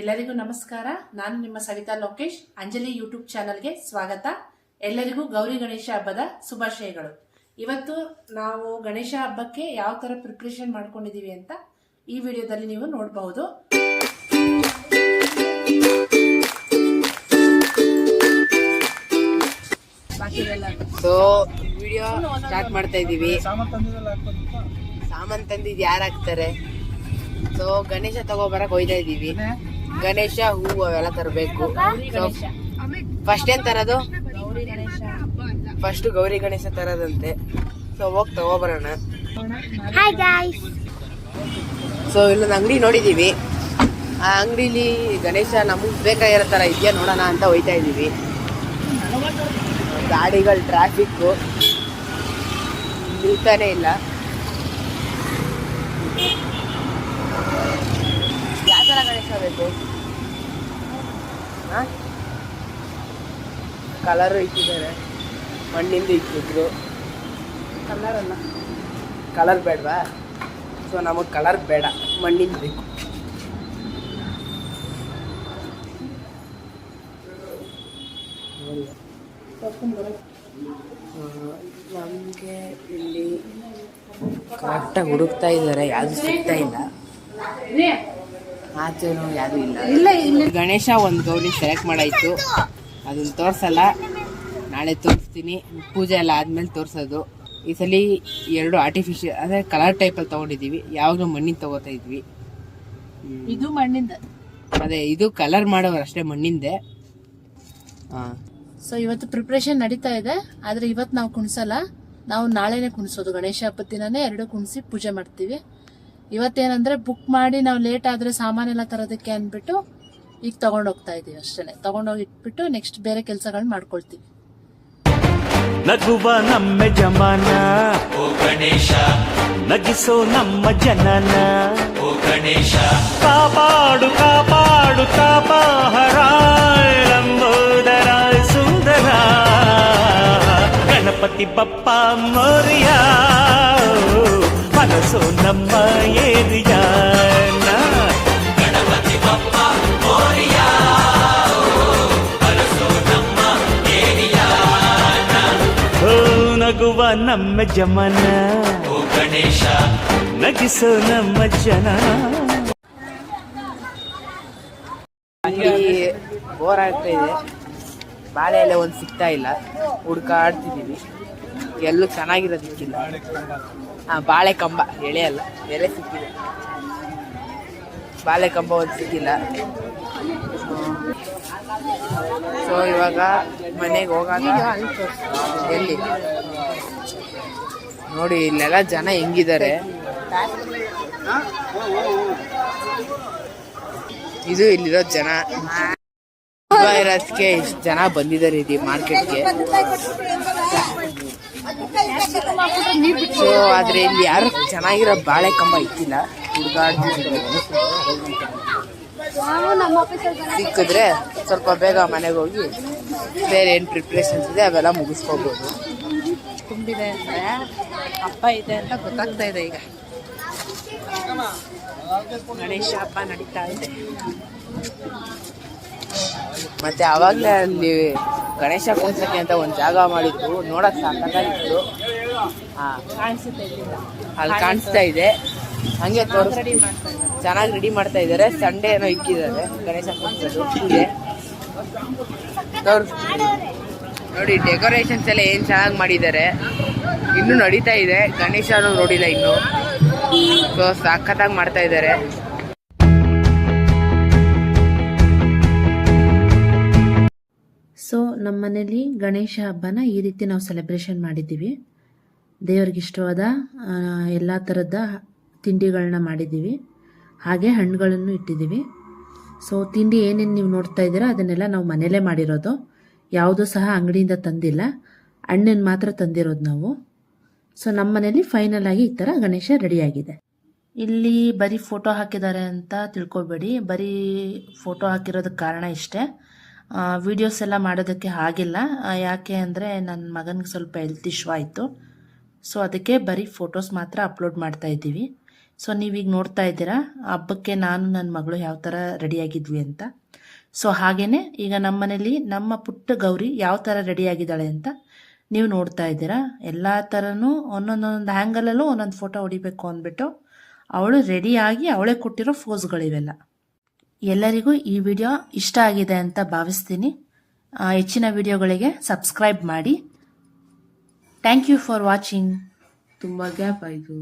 ಎಲ್ಲರಿಗೂ ನಮಸ್ಕಾರ. ನಾನು ನಿಮ್ಮ ಸವಿತಾ ಲೋಕೇಶ್. ಅಂಜಲಿ ಯೂಟ್ಯೂಬ್ ಚಾನಲ್ಗೆ ಸ್ವಾಗತ. ಎಲ್ಲರಿಗೂ ಗೌರಿ ಗಣೇಶ ಹಬ್ಬದ ಶುಭಾಶಯಗಳು. ಇವತ್ತು ನಾವು ಗಣೇಶ ಹಬ್ಬಕ್ಕೆ ಯಾವ ತರ ಪ್ರಿಪರೇಷನ್ ಮಾಡ್ಕೊಂಡಿದೀವಿ ಅಂತ ಈ ವಿಡಿಯೋದಲ್ಲಿ ನೀವು ನೋಡಬಹುದು. ಸೊ ವಿಡಿಯೋ ಸ್ಟಾರ್ಟ್ ಮಾಡ್ತಾ ಇದೀವಿ. ಸಾಮಾನ್ ತಂದಿದ್ ಯಾರು ಹಾಕ್ತಾರೆ? ಸೊ ಗಣೇಶ ತಗೋಬರಕ್ ಹೋಯ್ತಾ ಇದೀವಿ. ಗಣೇಶ ಹೂವು ಅವೆಲ್ಲ ತರಬೇಕು. ಫಸ್ಟ್ ಏನ್ ತರೋದು? ಫಸ್ಟ್ ಗೌರಿ ಗಣೇಶ ತರೋದಂತೆ. ಸೊ ಹೋಗಿ ತಗೋಬರೋಣ. ಸೊ ಇಲ್ಲೊಂದು ಅಂಗಡಿ ನೋಡಿದೀವಿ. ಆ ಅಂಗಡಿಲಿ ಗಣೇಶ ನಮಗ್ ಬೇಕಾಗಿರೋ ತರ ಇದೆಯಾ ನೋಡೋಣ ಅಂತ ಹೋಯ್ತಾ ಇದೀವಿ. ಗಾಡಿಗಳ ಟ್ರಾಫಿಕ್ ನಿಲ್ತಾನೆ ಇಲ್ಲ. ಯಾವ ತರ ಗಣೇಶ ಬೇಕು? ಕಲರ್ ಇಟ್ಟಿದ್ದಾರೆ, ಮಣ್ಣಿಂದ ಇಟ್ಟಿದ್ರು. ಕಲರ್ ಅಲ್ಲ, ಕಲರ್ ಬೇಡವಾ? ಸೊ ನಮಗೆ ಕಲರ್ ಬೇಡ, ಮಣ್ಣಿಂದ ಬೇಕು. ನಮಗೆ ಇಲ್ಲಿ ಕರೆಕ್ಟಾಗಿ ಹುಡುಕ್ತಾ ಇದ್ದಾರೆ, ಯಾವುದು ಸಿಗ್ತಾ ಇಲ್ಲ. ಆಚೆನೂ ಯಾವುದು ಇಲ್ಲ. ಇಲ್ಲಿ ಗಣೇಶ ಒಂದು ಗೌರಿ ಸೆಲೆಕ್ಟ್ ಮಾಡಾಯ್ತು. ಅದನ್ನ ತೋರ್ಸಲ್ಲ, ನಾಳೆ ತೋರಿಸ್ತೀನಿ. ಪೂಜೆ ಎಲ್ಲ ಆದ್ಮೇಲೆ ತೋರ್ಸೋದು. ಈ ಸಲ 2 ಆರ್ಟಿಫಿಷಿಯಲ್ ಅಂದ್ರೆ ಕಲರ್ ಟೈಪಲ್ಲಿ ತಗೊಂಡಿದೀವಿ. ಯಾವಾಗಲೂ ಮಣ್ಣಿನ ತಗೋತಾ ಇದ್ವಿ. ಇದು ಮಣ್ಣಿಂದ, ಅದೇ ಇದು ಕಲರ್ ಮಾಡೋರು ಅಷ್ಟೇ, ಮಣ್ಣಿಂದೆ. ಸೊ ಇವತ್ತು ಪ್ರಿಪರೇಷನ್ ನಡೀತಾ ಇದೆ. ಆದ್ರೆ ಇವತ್ತು ನಾವು ಕುಣಿಸಲ್ಲ, ನಾವು ನಾಳೆನೆ ಕುಣಿಸೋದು. ಗಣೇಶ ಹಬ್ಬದ ದಿನಾನೇ 2 ಕುಣಿಸಿ ಪೂಜೆ ಮಾಡ್ತೀವಿ. ಇವತ್ತೇನಂದ್ರೆ ಬುಕ್ ಮಾಡಿ ನಾವು ಲೇಟ್ ಆದ್ರೆ ಸಾಮಾನೆಲ್ಲ ತರೋದಕ್ಕೆ ಅಂದ್ಬಿಟ್ಟು ಈಗ ತಗೊಂಡೋಗ್ತಾ ಇದೀವಿ ಅಷ್ಟೇ. ತಗೊಂಡೋಗಿ ಇಟ್ಬಿಟ್ಟು ನೆಕ್ಸ್ಟ್ ಬೇರೆ ಕೆಲಸಗಳನ್ನ ಮಾಡ್ಕೊಳ್ತೀವಿ. ನಗುವ ನಮ್ಮ ಜಮಾನ ಓ ಗಣೇಶ, ನಗಿಸೋ ನಮ್ಮ ಜನನ ಓ ಗಣೇಶ, ಕಾಪಾಡು ಕಾಪಾಡು ತಾಪಹರ ಲಂಬೋದರ ಸುಂದರ ಗಣಪತಿ ಬಪ್ಪ ಮೋರಿಯ, ಮನಸ್ಸು ನಮ್ಮ ಏರಿಯಾನ. ಗಣಪತಿ ಬಪ್ಪ ಮೋರಿಯ, ಮನಸ್ಸು ನಮ್ಮ ಏರಿಯಾನ. ಓ ನಗುವ ನಮ್ಮ ಜಮನ ಓ ಗಣೇಶ, ನಗಿಸೋ ನಮ್ಮ ಜನ. ಅಲ್ಲಿ ಬೋರ್ ಆಗ್ತಾ ಇದೆ. ಬಾಳೆ ಎಲೆ ಒಂದು ಸಿಗ್ತಾ ಇಲ್ಲ, ಹುಡ್ಕಾಡ್ತಿದ್ದೀವಿ. ಎಲ್ಲೂ ಚೆನ್ನಾಗಿರೋದಿಕ್ಕಿಲ್ಲ. ಬಾಳೆ ಕಂಬ, ಎಳೆ ಅಲ್ಲ, ಎಲೆ ಸಿಕ್ಕಿದೆ. ಬಾಳೆ ಕಂಬ ಒಂದು ಸಿಕ್ಕಿಲ್ಲ. ಸೊ ಇವಾಗ ಮನೆಗೆ ಹೋಗಾಗ ಎಲ್ಲಿ ನೋಡಿ, ಇಲ್ಲೆಲ್ಲ ಜನ ಹೆಂಗಿದ್ದಾರೆ. ಇದು ಇಲ್ಲಿರೋ ಜನ ಇರೋದಕ್ಕೆ ಇಷ್ಟು ಜನ ಬಂದಿದ್ದಾರೆ ಇಲ್ಲಿ ಮಾರ್ಕೆಟ್ಗೆ. ಸೊ ಆದ್ರೆ ಇಲ್ಲಿ ಯಾರು ಚೆನ್ನಾಗಿರೋ ಬಾಳೆ ಕಂಬ ಇಕ್ಕಿಲ್ಲ. ಸಿಕ್ಕಿದ್ರೆ ಸ್ವಲ್ಪ ಬೇಗ ಮನೆಗೆ ಹೋಗಿ ಬೇರೆ ಏನು ಪ್ರಿಪ್ರೇಷನ್ಸ್ ಇದೆ ಅವೆಲ್ಲ ಮುಗಿಸ್ಕೋಬಹುದು. ತುಂಬಿದೆ ಅಂದ್ರೆ ಹಬ್ಬ ಇದೆ ಅಂತ ಗೊತ್ತಾಗ್ತಾ ಇದೆ. ಈಗ ಗಣೇಶ ಹಬ್ಬ ನಡೀತಾ ಇದೆ. ಮತ್ತೆ ಅವಾಗಲೇ ಅಲ್ಲಿ ಗಣೇಶ ಕುಂದ್ಸಕ್ಕೆ ಅಂತ ಒಂದು ಜಾಗ ಮಾಡಿದ್ರು, ನೋಡಕ್ ಸಾಕಾಗಿತ್ತು. ಅಲ್ಲಿ ಕಾಣಿಸ್ತಾ ಇದೆ. ಹಂಗೆ ಚೆನ್ನಾಗಿ ರೆಡಿ ಮಾಡ್ತಾ ಇದ್ದಾರೆ. ಸಂಡೇ ಏನೋ ಇಕ್ಕಿದ್ದಾರೆ ಗಣೇಶ ಕುಂದ್ಸೋದು ಪೂಜೆ. ನೋಡಿ ಡೆಕೋರೇಷನ್ಸ್ ಎಲ್ಲ ಏನ್ ಚೆನ್ನಾಗಿ ಮಾಡಿದ್ದಾರೆ. ಇನ್ನೂ ನಡೀತಾ ಇದೆ. ಗಣೇಶನೂ ನೋಡಿಲ್ಲ ಇನ್ನು. ಸೊ ಸಖತ್ತಾಗಿ ಮಾಡ್ತಾ ಇದ್ದಾರೆ. ಸೊ ನಮ್ಮ ಮನೇಲಿ ಗಣೇಶ ಹಬ್ಬನ ಈ ರೀತಿ ನಾವು ಸೆಲೆಬ್ರೇಷನ್ ಮಾಡಿದ್ದೀವಿ. ದೇವ್ರಿಗೆ ಇಷ್ಟವಾದ ಎಲ್ಲ ಥರದ ತಿಂಡಿಗಳನ್ನ ಮಾಡಿದ್ದೀವಿ. ಹಾಗೆ ಹಣ್ಣುಗಳನ್ನು ಇಟ್ಟಿದ್ದೀವಿ. ಸೊ ತಿಂಡಿ ಏನೇನು ನೀವು ನೋಡ್ತಾ ಇದ್ದೀರಾ ಅದನ್ನೆಲ್ಲ ನಾವು ಮನೇಲೇ ಮಾಡಿರೋದು. ಯಾವುದೂ ಸಹ ಅಂಗಡಿಯಿಂದ ತಂದಿಲ್ಲ, ಹಣ್ಣನ್ನು ಮಾತ್ರ ತಂದಿರೋದು ನಾವು. ಸೊ ನಮ್ಮ ಮನೇಲಿ ಫೈನಲ್ ಆಗಿ ಈ ಥರ ಗಣೇಶ ರೆಡಿಯಾಗಿದೆ. ಇಲ್ಲಿ ಬರೀ ಫೋಟೋ ಹಾಕಿದ್ದಾರೆ ಅಂತ ತಿಳ್ಕೊಬೇಡಿ. ಬರೀ ಫೋಟೋ ಹಾಕಿರೋದಕ್ಕೆ ಕಾರಣ ಇಷ್ಟೇ. ವಿಡಿಯೋಸ್ ಎಲ್ಲ ಮಾಡೋದಕ್ಕೆ ಆಗಿಲ್ಲ. ಯಾಕೆ ಅಂದರೆ ನನ್ನ ಮಗನಿಗೆ ಸ್ವಲ್ಪ ಹೆಲ್ತ್ ಇಶ್ಯೂ ಆಯಿತು. ಸೊ ಅದಕ್ಕೆ ಬರೀ ಫೋಟೋಸ್ ಮಾತ್ರ ಅಪ್ಲೋಡ್ ಮಾಡ್ತಾ ಇದ್ದೀವಿ. ಸೊ ನೀವೀಗ ನೋಡ್ತಾ ಇದ್ದೀರಾ ಹಬ್ಬಕ್ಕೆ ನಾನು ನನ್ನ ಮಗಳು ಯಾವ ಥರ ರೆಡಿಯಾಗಿದ್ವಿ ಅಂತ. ಸೊ ಹಾಗೇನೆ ಈಗ ನಮ್ಮ ಮನೇಲಿ ನಮ್ಮ ಪುಟ್ಟ ಗೌರಿ ಯಾವ ಥರ ರೆಡಿಯಾಗಿದ್ದಾಳೆ ಅಂತ ನೀವು ನೋಡ್ತಾ ಇದ್ದೀರಾ. ಎಲ್ಲ ಥರನೂ ಒಂದೊಂದೊಂದು ಹ್ಯಾಂಗಲಲ್ಲೂ ಒಂದೊಂದು ಫೋಟೋ ಹೊಡಿಬೇಕು ಅಂದ್ಬಿಟ್ಟು ಅವಳು ರೆಡಿಯಾಗಿ ಅವಳೇ ಕೊಟ್ಟಿರೋ ಫೋಸ್ಗಳಿವೆಲ್ಲ. ಎಲ್ಲರಿಗೂ ಈ ವಿಡಿಯೋ ಇಷ್ಟ ಆಗಿದೆ ಅಂತ ಭಾವಿಸ್ತೀನಿ. ಹೆಚ್ಚಿನ ವಿಡಿಯೋಗಳಿಗೆ ಸಬ್ಸ್ಕ್ರೈಬ್ ಮಾಡಿ. Thank you for watching. ತುಂಬ ಗ್ಯಾಪ್ ಆಯಿತು.